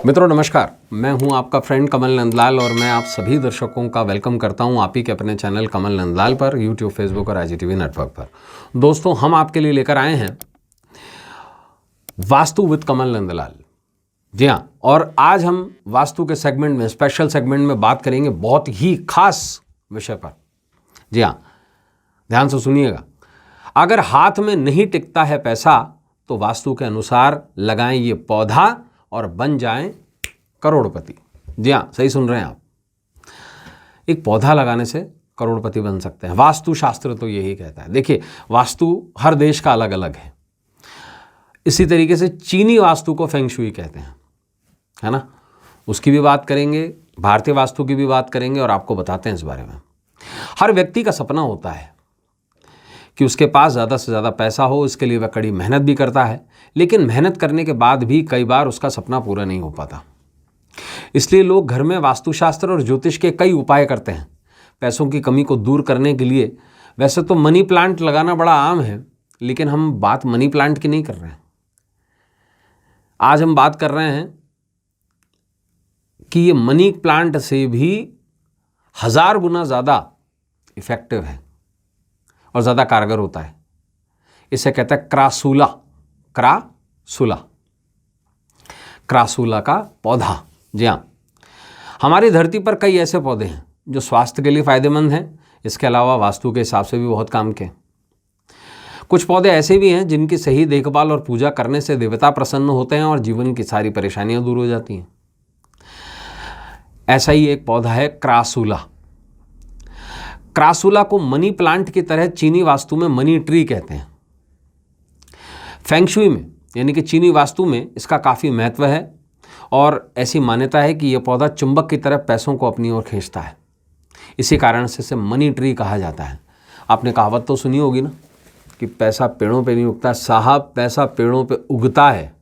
मित्रों नमस्कार, मैं हूं आपका फ्रेंड कमल नंदलाल और मैं आप सभी दर्शकों का वेलकम करता हूं आप ही के अपने चैनल कमल नंदलाल पर, यूट्यूब, फेसबुक और IGTV नेटवर्क पर। दोस्तों, हम आपके लिए लेकर आए हैं वास्तु विद कमल नंदलाल। जी हाँ, और आज हम वास्तु के सेगमेंट में, स्पेशल सेगमेंट में बात करेंगे बहुत ही खास विषय पर। जी हाँ, ध्यान से सुनिएगा। अगर हाथ में नहीं टिकता है पैसा तो वास्तु के अनुसार लगाएं ये पौधा और बन जाएं करोड़पति। जी हाँ, सही सुन रहे हैं आप। एक पौधा लगाने से करोड़पति बन सकते हैं। वास्तु शास्त्र तो यही कहता है। देखिए, वास्तु हर देश का अलग अलग है। इसी तरीके से चीनी वास्तु को फेंग शुई कहते हैं, है ना। उसकी भी बात करेंगे, भारतीय वास्तु की भी बात करेंगे और आपको बताते हैं इस बारे में। हर व्यक्ति का सपना होता है कि उसके पास ज़्यादा से ज़्यादा पैसा हो, इसके लिए वह कड़ी मेहनत भी करता है, लेकिन मेहनत करने के बाद भी कई बार उसका सपना पूरा नहीं हो पाता। इसलिए लोग घर में वास्तुशास्त्र और ज्योतिष के कई उपाय करते हैं पैसों की कमी को दूर करने के लिए। वैसे तो मनी प्लांट लगाना बड़ा आम है, लेकिन हम बात मनी प्लांट की नहीं कर रहे हैं। आज हम बात कर रहे हैं कि ये मनी प्लांट से भी 1000 गुना ज़्यादा इफेक्टिव है और ज़्यादा कारगर होता है। इसे कहते हैं क्रासूला। क्रासूला का पौधा। जी हाँ, हमारी धरती पर कई ऐसे पौधे हैं जो स्वास्थ्य के लिए फायदेमंद हैं, इसके अलावा वास्तु के हिसाब से भी बहुत काम के। कुछ पौधे ऐसे भी हैं जिनकी सही देखभाल और पूजा करने से देवता प्रसन्न होते हैं और जीवन की सारी परेशानियां दूर हो जाती हैं। ऐसा ही एक पौधा है क्रासूला। क्रासूला को मनी प्लांट की तरह चीनी वास्तु में मनी ट्री कहते हैं। फेंग शुई में यानी कि चीनी वास्तु में इसका काफ़ी महत्व है और ऐसी मान्यता है कि यह पौधा चुंबक की तरह पैसों को अपनी ओर खींचता है। इसी कारण से इसे मनी ट्री कहा जाता है। आपने कहावत तो सुनी होगी ना कि पैसा पेड़ों पे नहीं उगता। साहब, पैसा पेड़ों पे उगता है,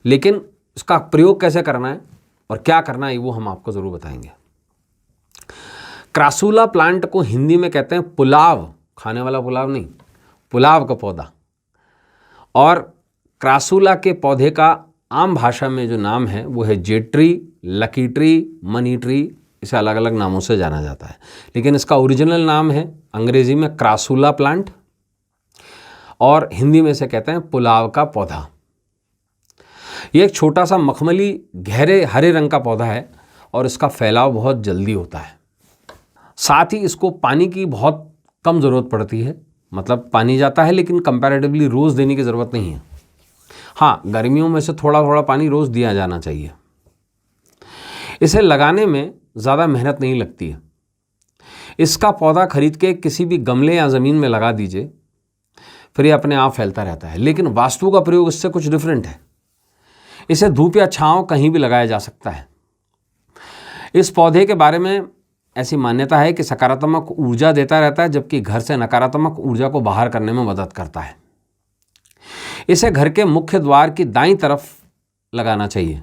लेकिन उसका प्रयोग कैसे करना है और क्या करना है वो हम आपको ज़रूर बताएंगे। क्रासूला प्लांट को हिंदी में कहते हैं पुलाव, खाने वाला पुलाव नहीं, पुलाव का पौधा। और क्रासूला के पौधे का आम भाषा में जो नाम है वो है Z tree, lucky tree, money tree. इसे अलग अलग नामों से जाना जाता है, लेकिन इसका ओरिजिनल नाम है अंग्रेजी में क्रासूला प्लांट और हिंदी में इसे कहते हैं पुलाव का पौधा। ये एक छोटा सा मखमली गहरे हरे रंग का पौधा है और इसका फैलाव बहुत जल्दी होता है। साथ ही इसको पानी की बहुत कम ज़रूरत पड़ती है। मतलब पानी जाता है लेकिन कंपैरेटिवली रोज़ देने की ज़रूरत नहीं है। हाँ, गर्मियों में से थोड़ा थोड़ा पानी रोज़ दिया जाना चाहिए। इसे लगाने में ज़्यादा मेहनत नहीं लगती है। इसका पौधा खरीद के किसी भी गमले या ज़मीन में लगा दीजिए, फिर ये अपने आप फैलता रहता है। लेकिन वास्तु का प्रयोग इससे कुछ डिफरेंट है। इसे धूप या छांव कहीं भी लगाया जा सकता है। इस पौधे के बारे में ऐसी मान्यता है कि सकारात्मक ऊर्जा देता रहता है, जबकि घर से नकारात्मक ऊर्जा को बाहर करने में मदद करता है। इसे घर के मुख्य द्वार की दाईं तरफ लगाना चाहिए,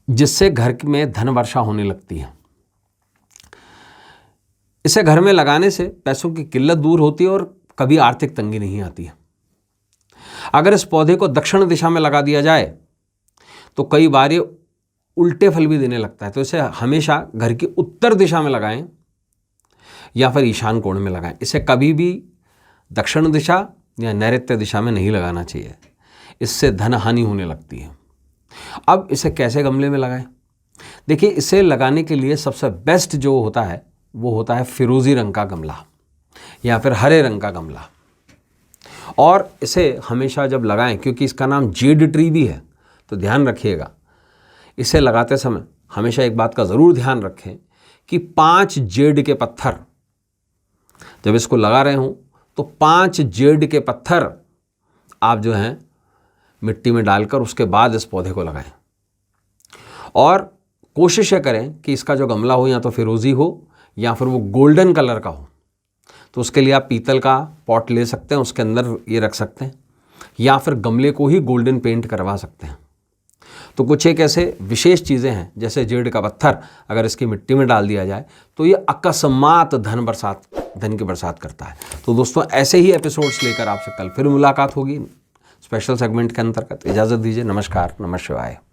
जिससे घर में धन वर्षा होने लगती है। इसे घर में लगाने से पैसों की किल्लत दूर होती है और कभी आर्थिक तंगी नहीं आती है। अगर इस पौधे को दक्षिण दिशा में लगा दिया जाए तो कई बार ये उल्टे फल भी देने लगता है। तो इसे हमेशा घर की उत्तर दिशा में लगाएं या फिर ईशान कोण में लगाएं। इसे कभी भी दक्षिण दिशा या नैऋत्य दिशा में नहीं लगाना चाहिए, इससे धन हानि होने लगती है। अब इसे कैसे गमले में लगाएं? देखिए, इसे लगाने के लिए सबसे बेस्ट जो होता है वो होता है फिरोजी रंग का गमला या फिर हरे रंग का गमला। और इसे हमेशा जब लगाएं, क्योंकि इसका नाम जेड ट्री भी है, तो ध्यान रखिएगा, इसे लगाते समय हमेशा एक बात का ज़रूर ध्यान रखें कि 5 जेड के पत्थर, जब इसको लगा रहे हों तो 5 जेड के पत्थर आप जो हैं मिट्टी में डालकर उसके बाद इस पौधे को लगाएं। और कोशिश करें कि इसका जो गमला हो या तो फिरोजी हो या फिर वो गोल्डन कलर का हो। तो उसके लिए आप पीतल का पॉट ले सकते हैं, उसके अंदर ये रख सकते हैं, या फिर गमले को ही गोल्डन पेंट करवा सकते हैं। तो कुछ एक ऐसे विशेष चीज़ें हैं, जैसे जेड का पत्थर अगर इसकी मिट्टी में डाल दिया जाए तो ये अकस्मात धन बरसात धन की बरसात करता है। तो दोस्तों ऐसे ही एपिसोड्स लेकर आपसे कल फिर मुलाकात होगी स्पेशल सेगमेंट के अंतर्गत। इजाज़त दीजिए, नमस्कार, नमः शिवाय।